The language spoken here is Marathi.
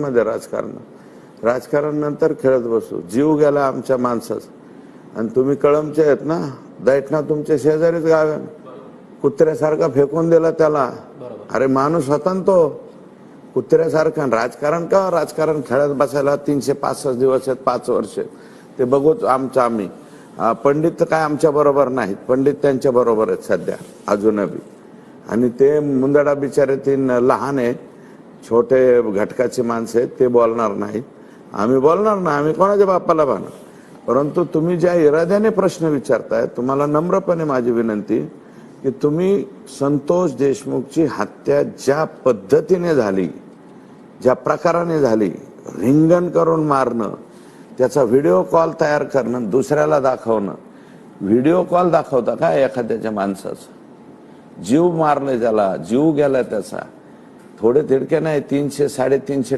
मध्ये राजकारण नंतर खेळत बसू. जीव गेला आमच्या माणसाचा. आणि तुम्ही कळमचे आहेत ना, दैठणा तुमचे शेजारीच गाव आहे. कुत्र्यासारखा फेकून दिला त्याला. अरे माणूस होता ना तो कुत्र्यासारखा. राजकारण का राजकारण खेळत बसायला 365 दिवस आहेत, 5 वर्ष ते बघूच आमचं आम्ही. पंडित तर काय आमच्या बरोबर नाहीत, पंडित त्यांच्या बरोबर आहेत सध्या अजूनही. आणि ते मुंदडा बिचारे 3 लहान आहेत, छोटे घटकाची माणसं आहेत, ते बोलणार नाहीत. आम्ही बोलणार ना, आम्ही कोणाच्या बापाला बाणार. परंतु तुम्ही ज्या इराद्याने प्रश्न विचारताय, तुम्हाला नम्रपणे माझी विनंती की तुम्ही संतोष देशमुखची हत्या ज्या पद्धतीने झाली, ज्या प्रकाराने झाली, रिंगण करून मारणं, त्याचा व्हिडिओ कॉल तयार करणं, दुसऱ्याला दाखवणं. व्हिडिओ कॉल दाखवता का एखाद्याच्या माणसाचा? जीव मारले, त्याला जीव गेला त्याचा. थोडे तिडके नाही, 300 350